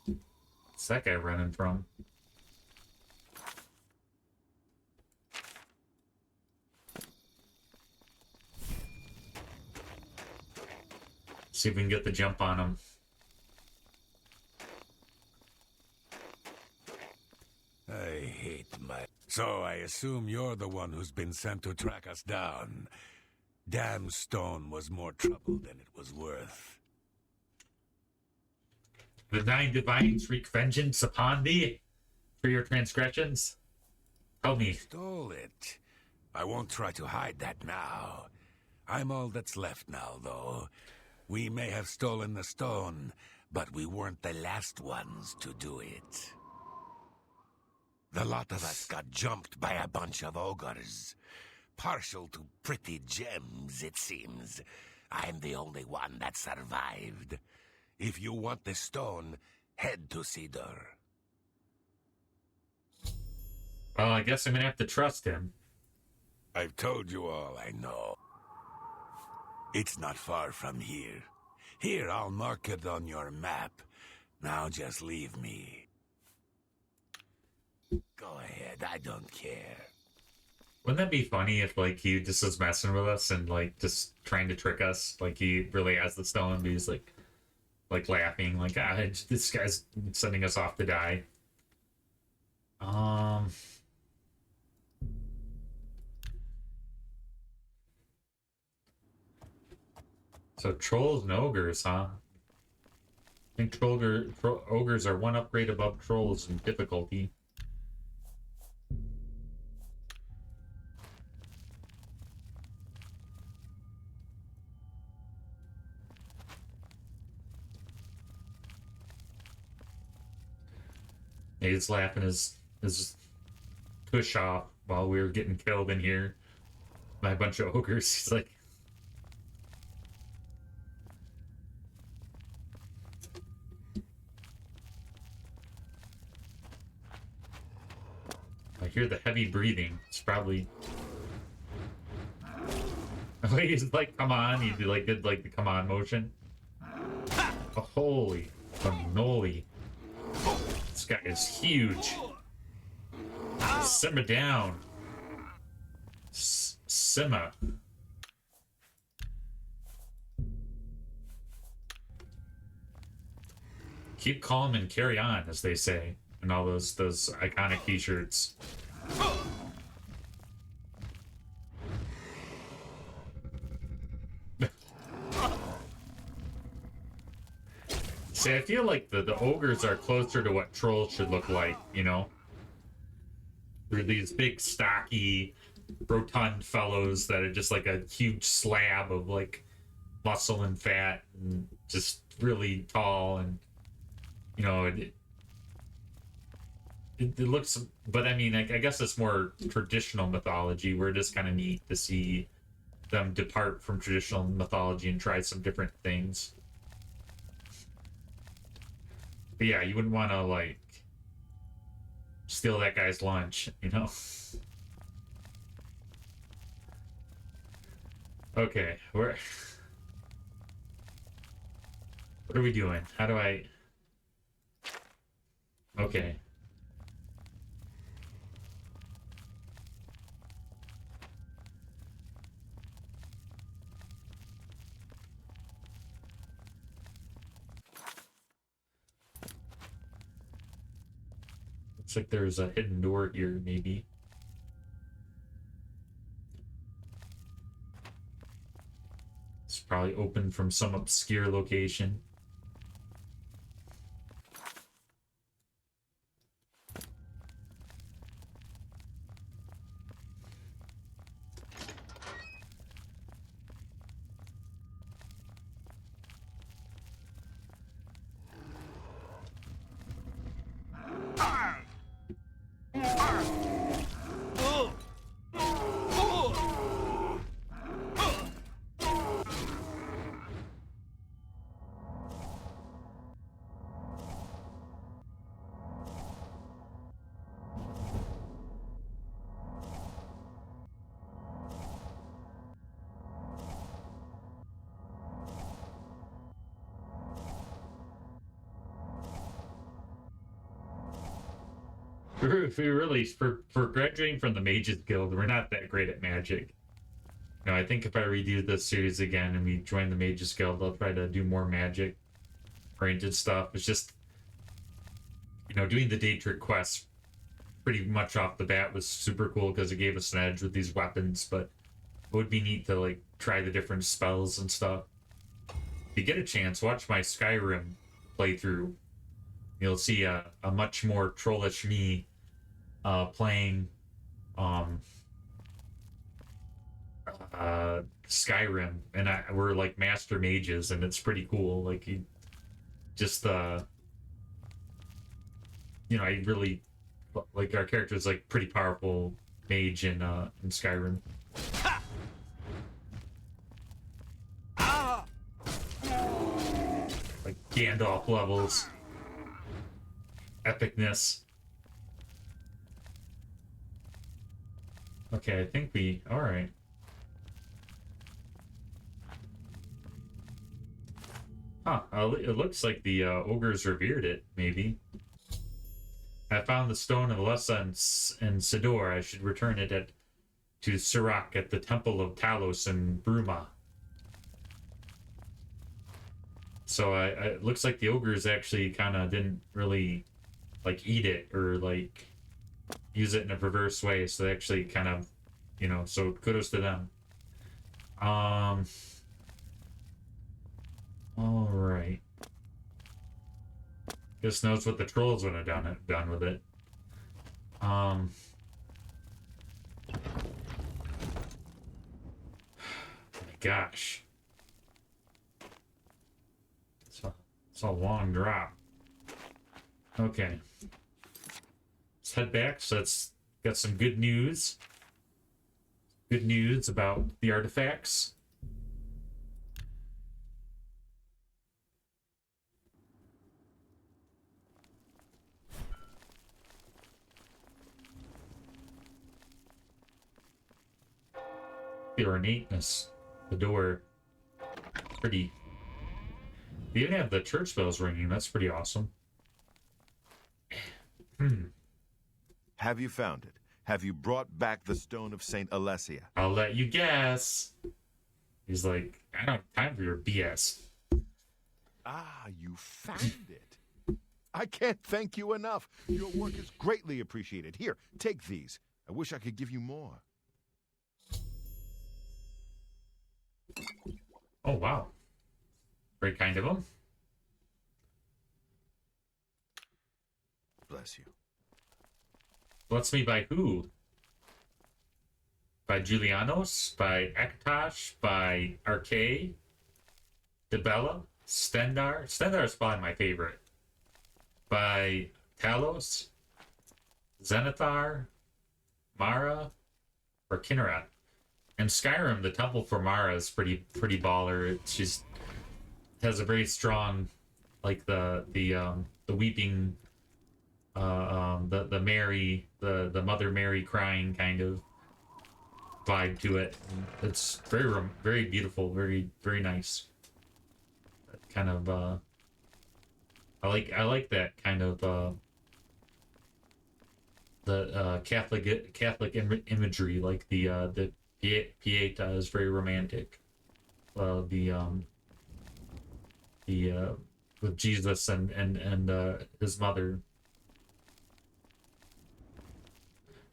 What's that guy running from? See if we can get the jump on him. I hate my... So I assume you're the one who's been sent to track us down. Damn stone was more trouble than it was worth. The 9 divines wreak vengeance upon thee for your transgressions. Tell me. Stole it. I won't try to hide that now. I'm all that's left now, though. We may have stolen the stone, but we weren't the last ones to do it. The lot of us got jumped by a bunch of ogres. Partial to pretty gems, it seems. I'm the only one that survived. If you want the stone, head to Cedar. Well, I guess I'm gonna have to trust him. I've told you all I know. It's not far from here. Here, I'll mark it on your map. Now just leave me. Go ahead, I don't care. Wouldn't that be funny if, like, he just was messing with us and, like, just trying to trick us? Like, he really has the stone, but he's, like laughing, like, this guy's sending us off to die. So trolls and ogres, huh? I think ogres are 1 upgrade above trolls in difficulty. He's laughing his tush off while we were getting killed in here by a bunch of ogres. He's like, I hear the heavy breathing. It's probably. He's like, come on. He did like the come on motion. Oh, holy cannoli. This guy is huge. Simmer down. Simmer. keep calm and carry on, as they say, and all those iconic T-shirts. See, I feel like the ogres are closer to what trolls should look like, you know? They're these big, stocky, rotund fellows that are just like a huge slab of like muscle and fat and just really tall, and you know, it looks, but I mean, I guess it's more traditional mythology, where it is kind of neat to see them depart from traditional mythology and try some different things. But yeah, you wouldn't want to, like, steal that guy's lunch, you know? Okay, what are we doing? How do I... Okay. Looks like there's a hidden door here, maybe. It's probably open from some obscure location. For graduating from the Mages Guild, we're not that great at magic. You know, I think if I redo this series again and we join the Mages Guild, I'll try to do more magic oriented stuff. It's just, you know, doing the Daedric quests pretty much off the bat was super cool because it gave us an edge with these weapons, but it would be neat to, like, try the different spells and stuff. If you get a chance, watch my Skyrim playthrough. You'll see a much more trollish me playing Skyrim, and we're like master mages, and it's pretty cool. Like, you just you know, I really like our character's like pretty powerful mage in Skyrim. Like Gandalf levels. Epicness. Okay, I think we... Alright. Huh, it looks like the ogres revered it, maybe. I found the Stone of Lessa and Sidor. I should return it to Sirach at the Temple of Talos in Bruma. So it looks like the ogres actually kind of didn't really... like eat it or like use it in a perverse way, so they actually kind of, you know, so kudos to them. All right, just knows what the trolls would have done with it. My gosh, it's a long drop. Okay, let's head back. So it's got some good news. Good news about the artifacts. The ornateness, the door, pretty. They even have the church bells ringing. That's pretty awesome. Have you found it? Have you brought back the Stone of St. Alessia? I'll let you guess. He's like, I don't have time for your BS. Ah, you found it. I can't thank you enough. Your work is greatly appreciated. Here, take these. I wish I could give you more. Oh, wow. Very kind of him. Bless you. Bless me by who? By Julianos? By Ektosh? By Arcade? Debella? Stendar? Stendar is probably my favorite. By Talos? Zenithar? Mara? Or Kinneret? In Skyrim, the temple for Mara is pretty baller. She's has a very strong, like the weeping, the Mary, the Mother Mary crying kind of vibe to it. It's very beautiful, very nice. Kind of I like that kind of the Catholic imagery, like the Pieta is very romantic. With Jesus and his mother.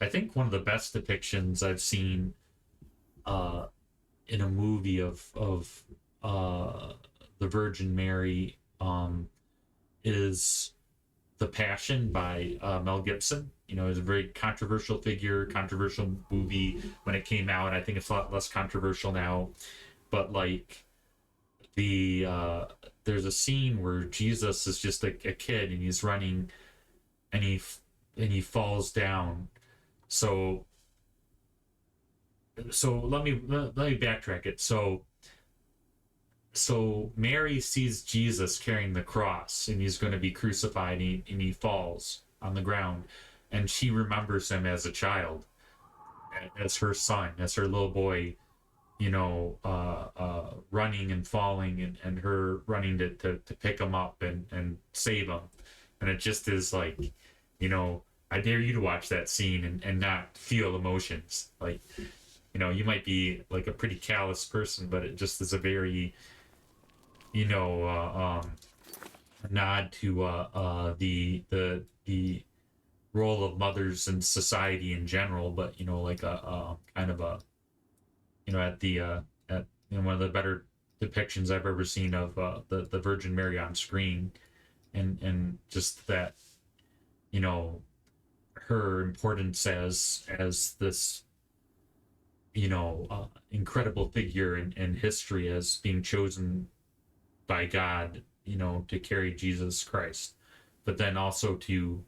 I think one of the best depictions I've seen in a movie of the Virgin Mary is The Passion by Mel Gibson. You know, it's a very controversial figure, controversial movie when it came out. I think it's a lot less controversial now, but like there's a scene where Jesus is just a kid and he's running and he falls down. So let me backtrack it. So Mary sees Jesus carrying the cross and he's going to be crucified and he falls on the ground, and she remembers him as a child, as her son, as her little boy, you know, running and falling and her running to pick him up and save him. And it just is like, you know, I dare you to watch that scene and not feel emotions. Like, you know, you might be like a pretty callous person, but it just is a very, you know, nod to the role of mothers in society in general, but, you know, like a kind of a, you know, at you know, one of the better depictions I've ever seen of the Virgin Mary on screen, and just that, you know, her importance as this, you know, incredible figure in history, as being chosen by God, you know, to carry Jesus Christ, but then also to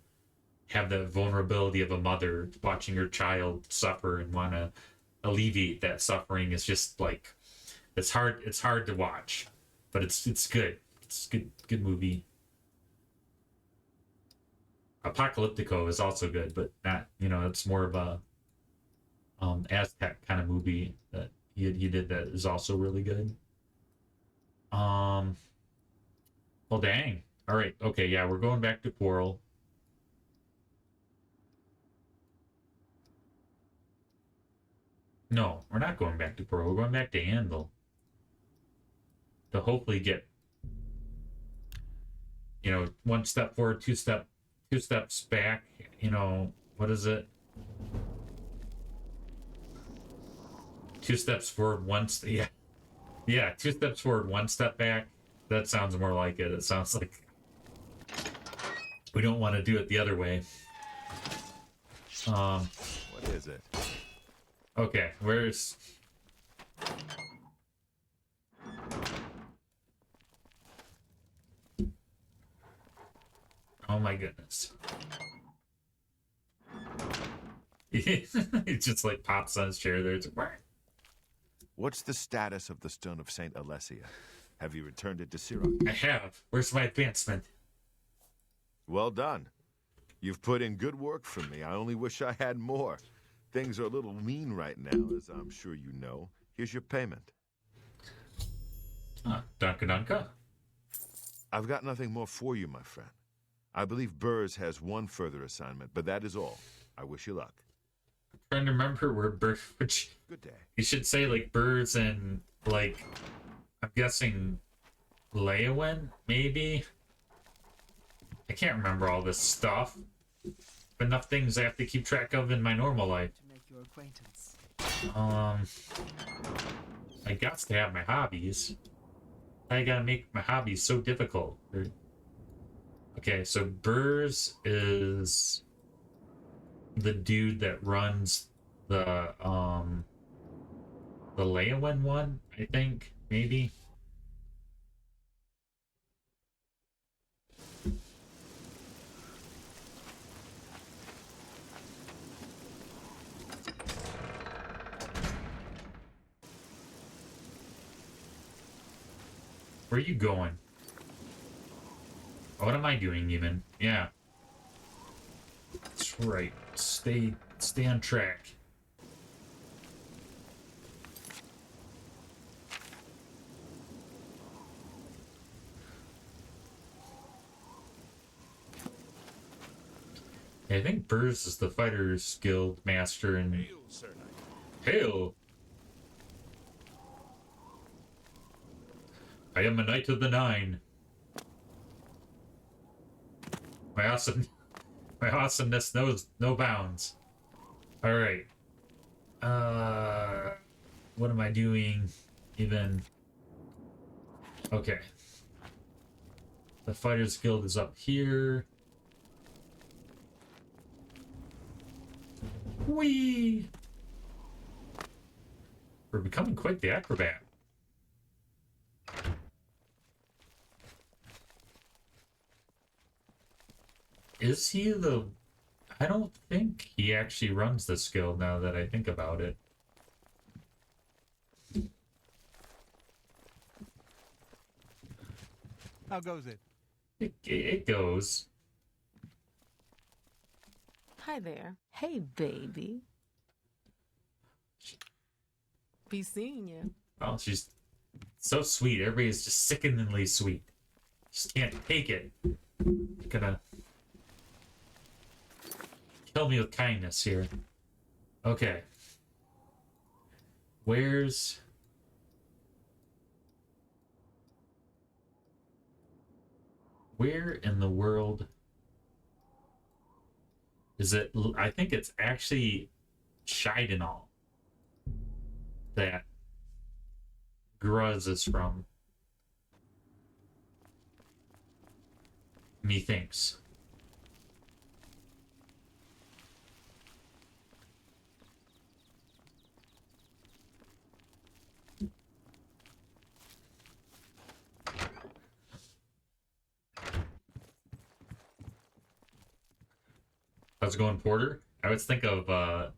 have the vulnerability of a mother watching her child suffer and want to alleviate that suffering. Is just like, it's hard to watch, but it's good. It's good movie. Apocalyptico is also good, but not, you know, it's more of a Aztec kind of movie that he did that is also really good. Well, dang. All right. Okay. Yeah, we're going back to Quarrel. No, we're not going back to Quarrel. We're going back to Anvil. To hopefully get, you know, one step forward, two steps back. You know, what is it? 2 steps forward, yeah, 2 steps forward, 1 step back. That sounds more like it. It sounds like we don't want to do it the other way. What is it? Okay, where's... Oh my goodness. He just like pops on his chair there. It's like, What's the status of the Stone of Saint Alessia? Have you returned it to Sirach? I have. Where's my advancement? Well done. You've put in good work for me. I only wish I had more. Things are a little lean right now, as I'm sure you know. Here's your payment. Danka. I've got nothing more for you, my friend. I believe Burrs has one further assignment, but that is all. I wish you luck. I'm trying to remember where Burrs... Which... Good day. You should say, like, Burrs and, like... I'm guessing... Leyawen, maybe? I can't remember all this stuff. Enough things I have to keep track of in my normal life. To make your acquaintance. I got to have my hobbies. I gotta make my hobbies so difficult. Okay, so Burrs is the dude that runs the Leyawen one, I think, maybe. Where are you going? What am I doing even? Yeah. That's right. Stay on track. I think Burrs is the Fighters Guild master and Hail, Sir Knight. Hail! I am a Knight of the Nine. My awesomeness knows no bounds. Alright. What am I doing even? Okay. The Fighters Guild is up here. Whee! We're becoming quite the acrobat. Is he the... I don't think he actually runs this guild now that I think about it. How goes it? It goes. Hi there. Hey, baby. Be seeing you. Oh, she's so sweet. Everybody's just sickeningly sweet. Just can't take it. Gonna kill me with kindness here. Okay. Where's... Where in the world is it? I think it's actually Shidenal that Gruz is from. Methinks. How's it going, Porter? I always think of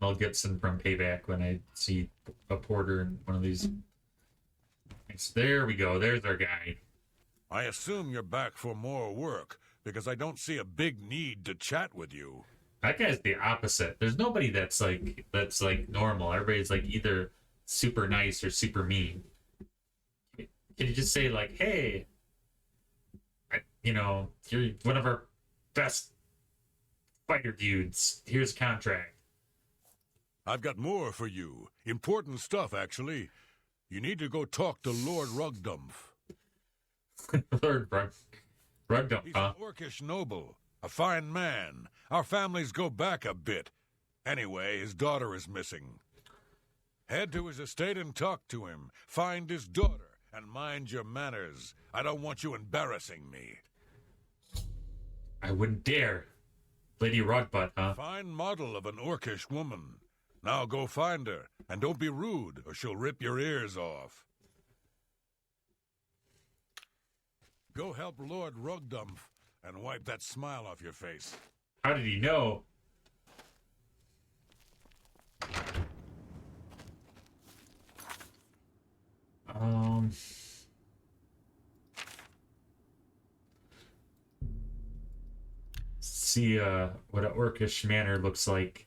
Mel Gibson from Payback when I see a Porter in one of these. There we go. There's our guy. I assume you're back for more work, because I don't see a big need to chat with you. That guy's the opposite. There's nobody that's like normal. Everybody's like either super nice or super mean. Can you just say like, hey, you're one of our best fighter dudes. Here's a contract. I've got more for you. Important stuff, actually. You need to go talk to Lord RUGDUMPH. Lord RUGDUMPH, He's huh? an orcish noble, a fine man. Our families go back a bit. Anyway, his daughter is missing. Head to his estate and talk to him. Find his daughter, and mind your manners. I don't want you embarrassing me. I wouldn't dare. Lady Rugbutt, huh? Fine model of an orcish woman. Now go find her, and don't be rude, or she'll rip your ears off. Go help Lord RUGDUMPH and wipe that smile off your face. How did he know? See what an orcish manor looks like.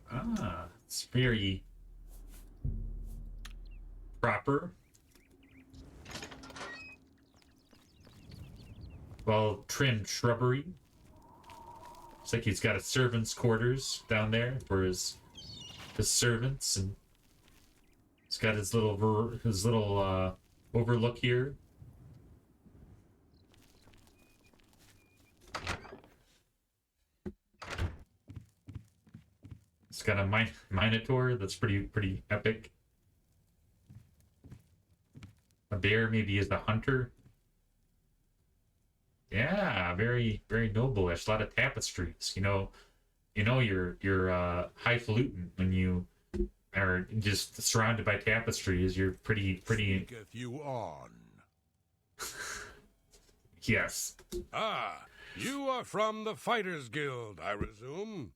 Ah, it's very proper. Well trimmed shrubbery. Looks like he's got a servant's quarters down there for his servants, and he's got his little overlook here. It's got a minotaur that's pretty epic. A bear maybe is the hunter. Yeah, very noble-ish. A lot of tapestries. You're highfalutin when you are just surrounded by tapestries. You're pretty. Speaketh you on. Yes. Ah, you are from the Fighters Guild, I resume.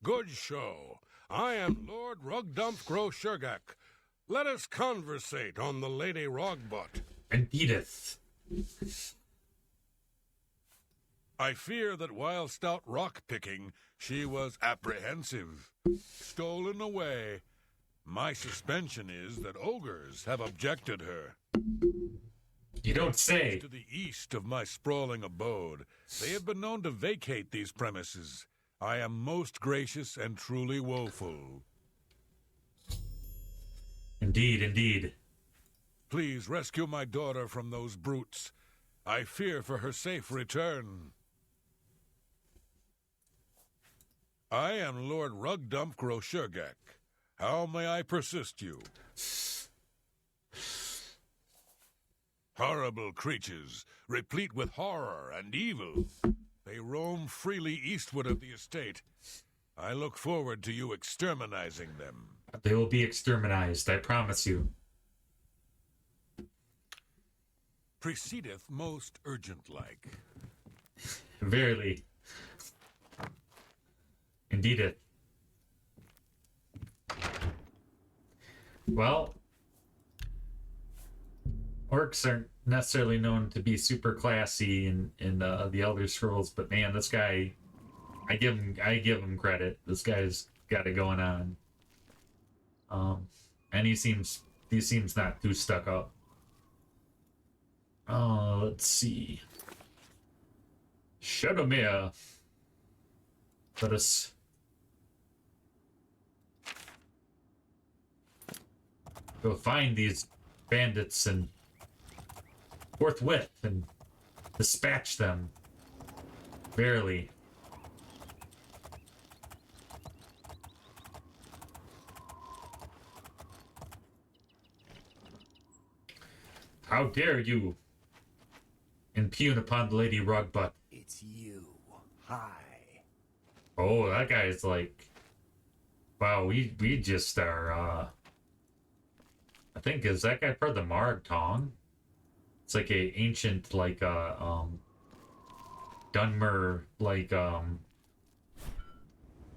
Good show. I am Lord RUGDUMPH Groshurgak. Let us conversate on the Lady Rogbot. And Edith. I fear that whilst out rock-picking, she was apprehensive, stolen away. My suspension is that ogres have objected her. You don't say. To the east of my sprawling abode, they have been known to vacate these premises. I am most gracious and truly woeful. Indeed. Please rescue my daughter from those brutes. I fear for her safe return. I am Lord RUGDUMPH Groshurgak. How may I persist you? Horrible creatures, replete with horror and evil. They roam freely eastward of the estate. I look forward to you exterminizing them. They will be exterminized, I promise you. Proceedeth most urgent-like. Verily. Indeed. Well, orcs aren't necessarily known to be super classy in the Elder Scrolls, but man, this guy, I give him credit. This guy's got it going on. And he seems not too stuck up. Let's see. Shadowmere. Let us go find these bandits and forthwith and dispatch them. Verily. How dare you impugn upon the Lady Rogbot? It's you. Hi. Oh, that guy's like, wow, we just are, I think, is that guy part of the Marg Tong? It's like a ancient, like, Dunmer, like,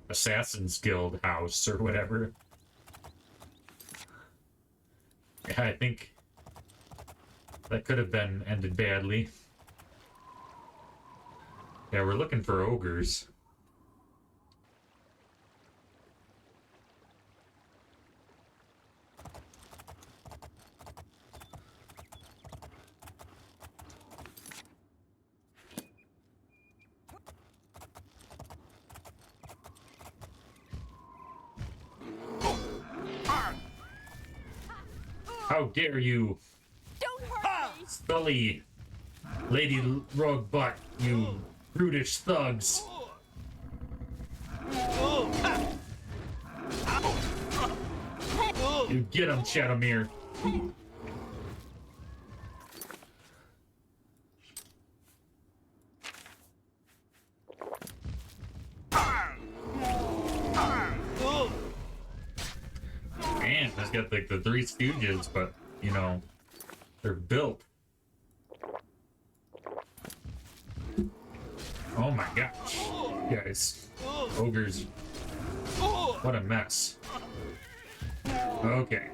Assassin's Guild house or whatever. Yeah, I think that could have been ended badly. Yeah, we're looking for ogres. How dare you! Don't hurt me! Sully! Lady Rogbot, you brutish thugs! You get him, Shadowmere! Man, that's got like the Three Stooges, but, you know, they're built. Oh my gosh. Guys. Ogres. What a mess. Okay.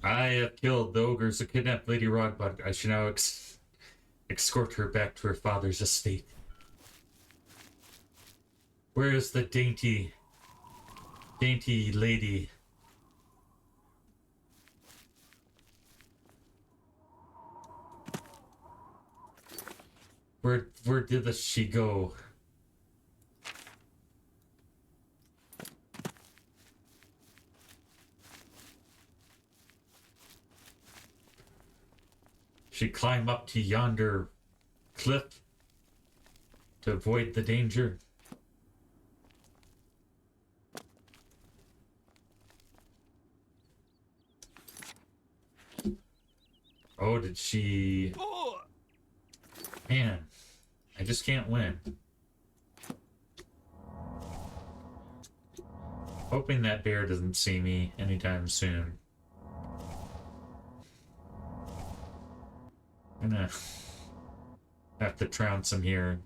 I have killed the ogres who kidnapped Lady Rogbot. I should now escort her back to her father's estate. Where is the dainty lady? Where did she go? She climb up to yonder cliff to avoid the danger. Oh, did she... Man, I just can't win. Hoping that bear doesn't see me anytime soon. I'm gonna have to trounce him here.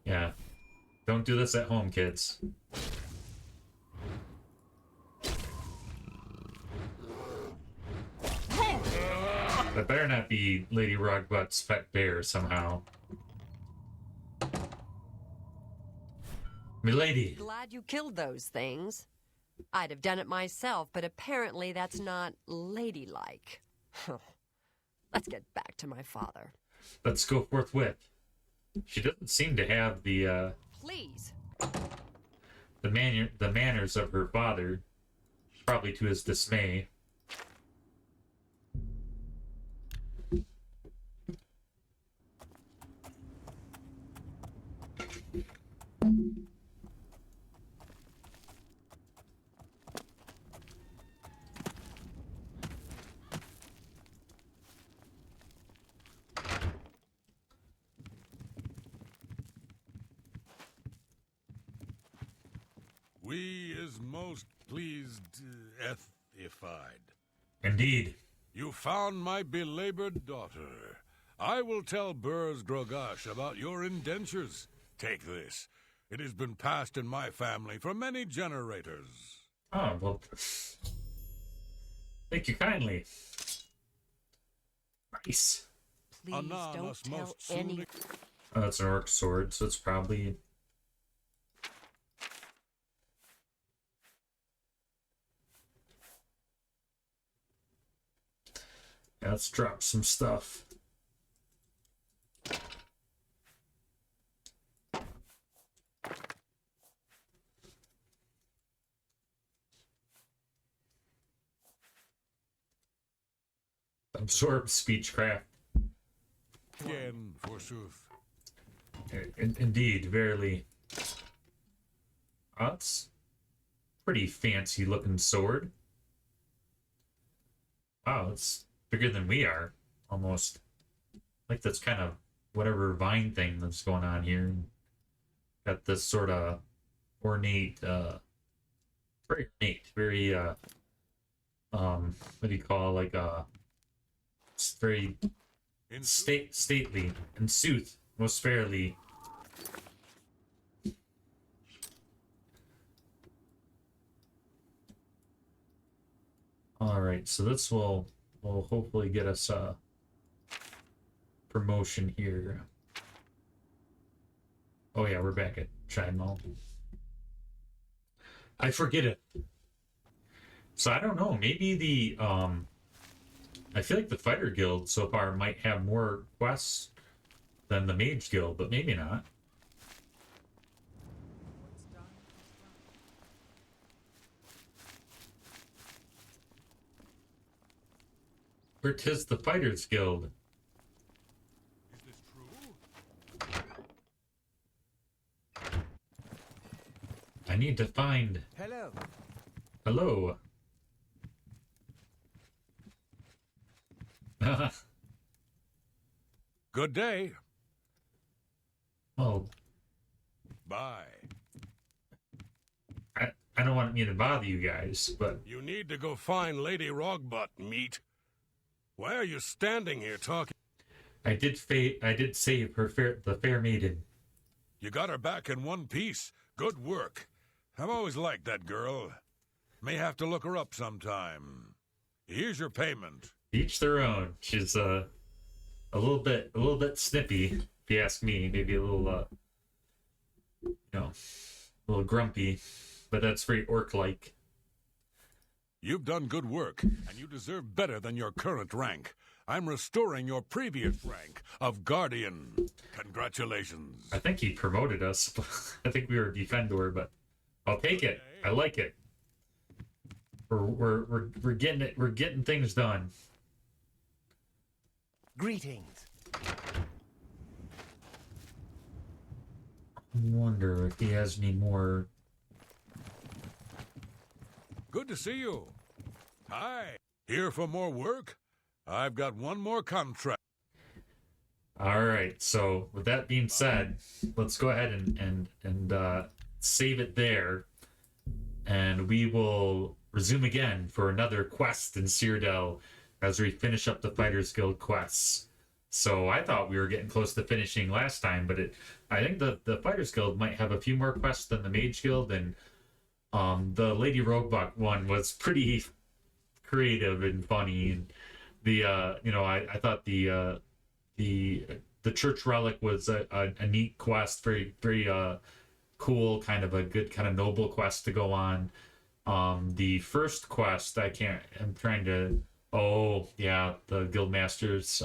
Yeah. Don't do this at home, kids. That better not be Lady Rugbutt's pet bear somehow. Milady. Glad you killed those things. I'd have done it myself, but apparently that's not ladylike. Let's get back to my father. Let's go forthwith. She doesn't seem to have the Please. the manners of her father, probably to his dismay. We is most pleased, ethified. Indeed. You found my belabored daughter. I will tell Burrs Grogash about your indentures. Take this. It has been passed in my family for many generators. Oh, well... Thank you kindly. Nice. Please Anon don't us tell most soon any... Oh, that's an orc sword, so it's probably... Yeah, let's drop some stuff. Absorb speechcraft. Again, forsooth. Indeed, verily. That's pretty fancy looking sword. Wow, it's bigger than we are, almost. Like that's kind of whatever vine thing that's going on here. Got this sort of ornate, very ornate, very, what do you call, like, it's very stately, and sooth, most fairly. Alright, so this will hopefully get us a promotion here. Oh yeah, we're back at Chidmal. I forget it. So I don't know, maybe the, I feel like the Fighter Guild so far might have more quests than the Mage Guild, but maybe not. Or 'tis the Fighters Guild. Is this true? I need to find... Hello. Hello. Good day. Well, Bye. I don't want me to bother you guys, but You need to go find Lady Rogbutt, meat. Why are you standing here talking? I did save her the fair maiden. You got her back in one piece. Good work. I've always liked that girl. May have to look her up sometime. Here's your payment. Each their own. She's a little bit snippy, if you ask me. Maybe a little a little grumpy, but that's very orc-like. You've done good work, and you deserve better than your current rank. I'm restoring your previous rank of Guardian. Congratulations. I think he promoted us. I think we were Defendor, but I'll take it. I like it. We're getting it. We're getting things done. Greetings. I wonder if he has any more. Good to see you. Hi. Here for more work? I've got one more contract. All right. So with that being said, let's go ahead and save it there, and we will resume again for another quest in Cyrodiil as we finish up the Fighters Guild quests. So I thought we were getting close to finishing last time, but I think the Fighters Guild might have a few more quests than the Mage Guild, and the Lady Roebuck one was pretty creative and funny. And the I thought the Church Relic was a neat quest, very cool, kind of a good kind of noble quest to go on. The first quest, I'm trying to, oh yeah, the Guildmaster's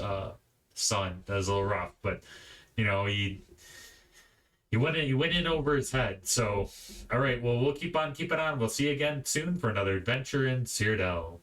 son. That was a little rough, but he went in over his head. So all right, well, we'll keep on keeping on. We'll see you again soon for another adventure in Cyrodiil.